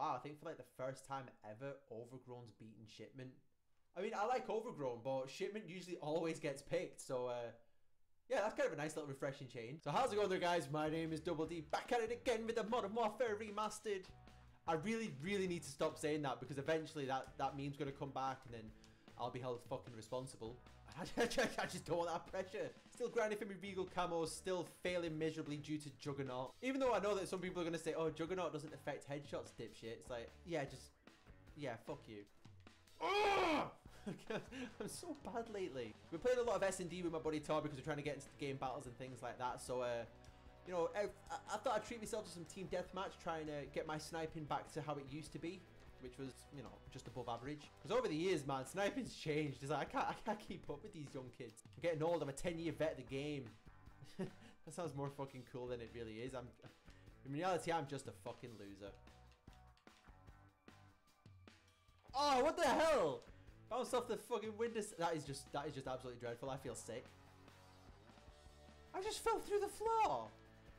wow, I think for like the first time ever, Overgrown's beaten Shipment. I mean, I like Overgrown, but Shipment usually always gets picked, so yeah, that's kind of a nice little refreshing change. So how's it going there, guys? My name is Double D, back at it again with the Modern Warfare Remastered. I really need to stop saying that, because eventually that meme's going to come back and then I'll be held fucking responsible. I just don't want that pressure. Still grinding for me Regal camos, still failing miserably due to Juggernaut. Even though I know that some people are going to say, oh, Juggernaut doesn't affect headshots, dipshit. It's like, yeah, yeah, fuck you. Oh! I'm so bad lately. We're playing a lot of S&D with my buddy Tor because we're trying to get into the game battles and things like that. So, you know, I thought I'd treat myself to some team deathmatch, trying to get my sniping back to how it used to be, which was, you know, just above average. Because over the years, man, sniping's changed. It's like, I can't keep up with these young kids. I'm getting old. I'm a 10-year vet of the game. That sounds more fucking cool than it really is. In reality, I'm just a fucking loser. Oh, what the hell? Bounced off the fucking windows. That is just absolutely dreadful. I feel sick. I just fell through the floor.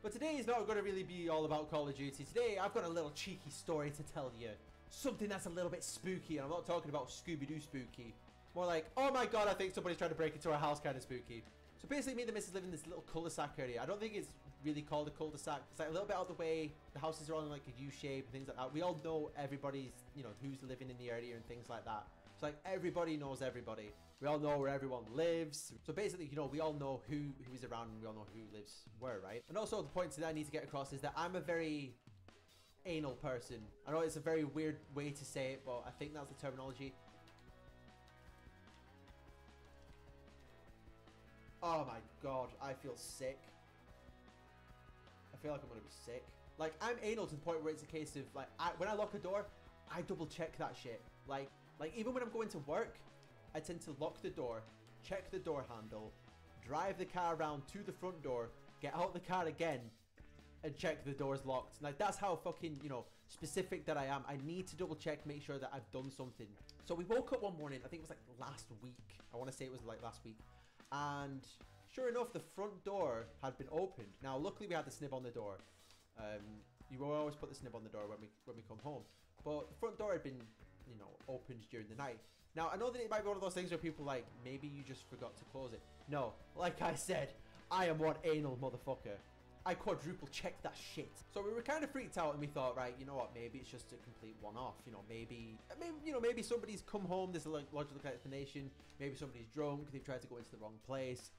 But today is not going to really be all about Call of Duty. Today, I've got a little cheeky story to tell you. Something that's a little bit spooky. And I'm not talking about Scooby-Doo spooky. More like, oh my god, I think somebody's trying to break into our house kind of spooky. So basically, me and the missus live in this little cul-de-sac area. I don't think it's really called a cul-de-sac. It's like a little bit out of the way. The houses are all in like a U-shape and things like that. We all know everybody's, you know, who's living in the area and things like that. It's like everybody knows everybody. We all know where everyone lives. So basically, you know, we all know who is around and we all know who lives where, right? And also the point that I need to get across is that I'm a very anal person. I know it's a very weird way to say it, but I think that's the terminology. Oh my god, I feel sick. I feel like I'm gonna be sick. Like, I'm anal to the point where it's a case of, like, when I lock a door, I double check that shit. Like even when I'm going to work, I tend to lock the door, check the door handle, drive the car around to the front door, get out the car again, and check the door's locked. Like, that's how fucking, you know, specific that I am. I need to double check, make sure that I've done something. So we woke up one morning, I think it was like last week. I want to say it was like last week. And sure enough, the front door had been opened. Now, luckily we had the snib on the door. You will always put the snib on the door when we come home. But the front door had been, you know, opened during the night. Now, I know that it might be one of those things where people are like, maybe you just forgot to close it. No, like I said, I am one anal motherfucker. I quadruple checked that shit. So we were kind of freaked out and we thought, right, you know what, maybe it's just a complete one-off. You know, maybe somebody's come home, there's a logical explanation. Maybe somebody's drunk, they've tried to go into the wrong place.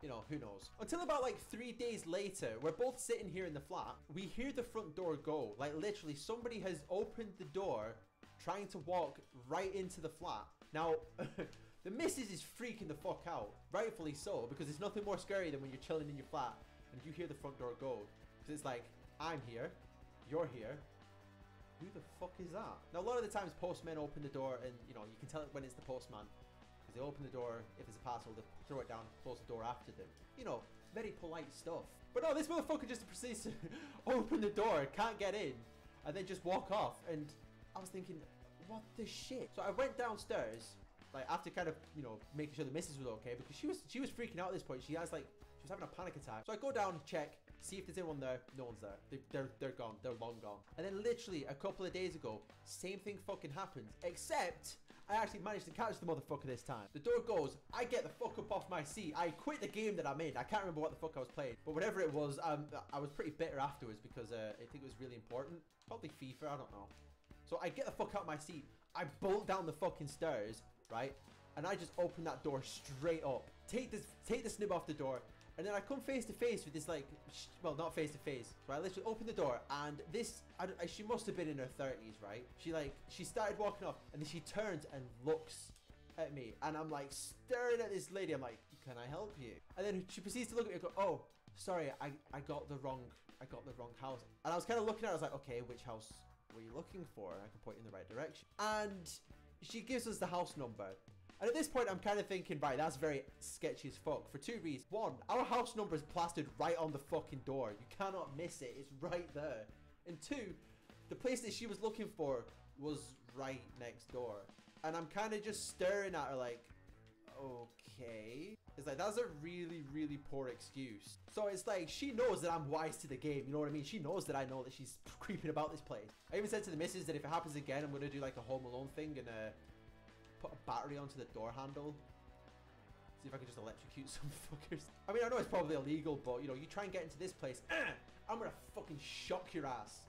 You know, who knows? Until about like 3 days later, we're both sitting here in the flat. We hear the front door go. Like, literally, somebody has opened the door, trying to walk right into the flat. Now, the missus is freaking the fuck out. Rightfully so, because there's nothing more scary than when you're chilling in your flat and you hear the front door go. Because it's like, I'm here, you're here. Who the fuck is that? Now, a lot of the times, postmen open the door and, you know, you can tell it when it's the postman. Because they open the door, if there's a parcel, they throw it down, close the door after them. You know, very polite stuff. But no, this motherfucker just proceeds to open the door, can't get in, and then just walk off. And I was thinking, what the shit? So I went downstairs, like, after kind of, you know, making sure the missus was okay, because she was freaking out at this point. She was having a panic attack. So I go down, check, see if there's anyone there. No one's there. They're gone. They're long gone. And then literally a couple of days ago, same thing fucking happens, except I actually managed to catch the motherfucker this time. The door goes, I get the fuck up off my seat. I quit the game that I'm in. I can't remember what the fuck I was playing, but whatever it was, I was pretty bitter afterwards because I think it was really important. Probably FIFA, I don't know. So I get the fuck out of my seat. I bolt down the fucking stairs, right? And I just open that door straight up. Take the snib off the door. And then I come face to face with this, like, well, not face to face. So I literally open the door, and this, she must have been in her 30s, right? She started walking off, and then she turns and looks at me, and I'm like staring at this lady. I'm like, can I help you? And then she proceeds to look at me and go, oh, sorry, I got the wrong house. And I was kind of looking at her, I was like, okay, which house were you looking for? And I can point you in the right direction. And she gives us the house number. And at this point, I'm kind of thinking, right, that's very sketchy as fuck for two reasons. One, our house number is plastered right on the fucking door. You cannot miss it. It's right there. And two, the place that she was looking for was right next door. And I'm kind of just staring at her like, okay. It's like, that's a really, really poor excuse. So it's like, she knows that I'm wise to the game, you know what I mean? She knows that I know that she's creeping about this place. I even said to the missus that if it happens again, I'm going to do like a Home Alone thing and put a battery onto the door handle. See if I can just electrocute some fuckers. I mean, I know it's probably illegal, but you know, you try and get into this place, I'm going to fucking shock your ass.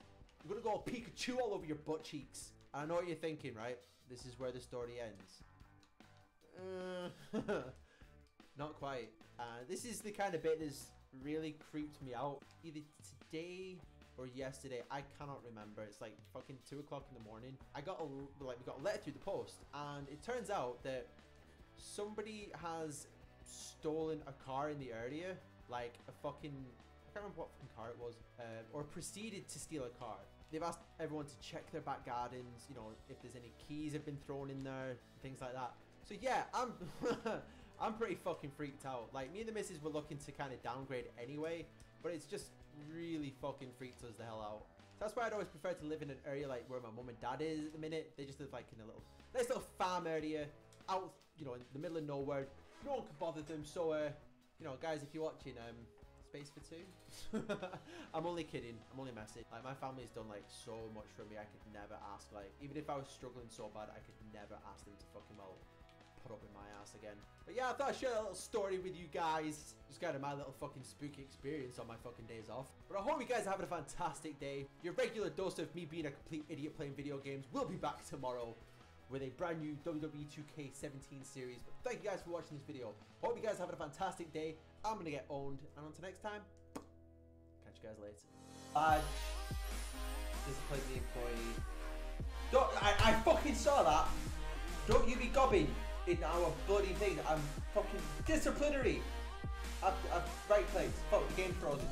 I'm going to go Pikachu all over your butt cheeks. And I know what you're thinking, right? This is where the story ends. Not quite. This is the kind of bit that's really creeped me out. Either today or yesterday, I cannot remember. It's like fucking 2 o'clock in the morning. We got a letter through the post, and it turns out that somebody has stolen a car in the area, like a fucking, I can't remember what fucking car it was, or proceeded to steal a car. They've asked everyone to check their back gardens, you know, if there's any keys have been thrown in there, things like that. So yeah, I'm I'm pretty fucking freaked out. Like, me and the missus were looking to kind of downgrade anyway, but it's just really fucking freaked us the hell out. So that's why I'd always prefer to live in an area like where my mum and dad is at the minute. They just live like in a little, nice little farm area out, you know, in the middle of nowhere. No one can bother them. So, you know, guys, if you're watching, Space for Two. I'm only kidding. I'm only messing. Like, my family's done like so much for me. I could never ask, like, even if I was struggling so bad, I could never ask them to fucking, well, put up with my ass again. But yeah, I thought I'd share a little story with you guys. Just kind of my little fucking spooky experience on my fucking days off. But I hope you guys are having a fantastic day. Your regular dose of me being a complete idiot playing video games will be back tomorrow with a brand new WWE 2K17 series. But thank you guys for watching this video. Hope you guys are having a fantastic day. I'm gonna get owned, and until next time, catch you guys later. Badge. Discipline the employee. Don't, I fucking saw that. Don't you be gobbing in our bloody thing. I'm fucking disciplinary. I've right place. Fuck, the game's frozen.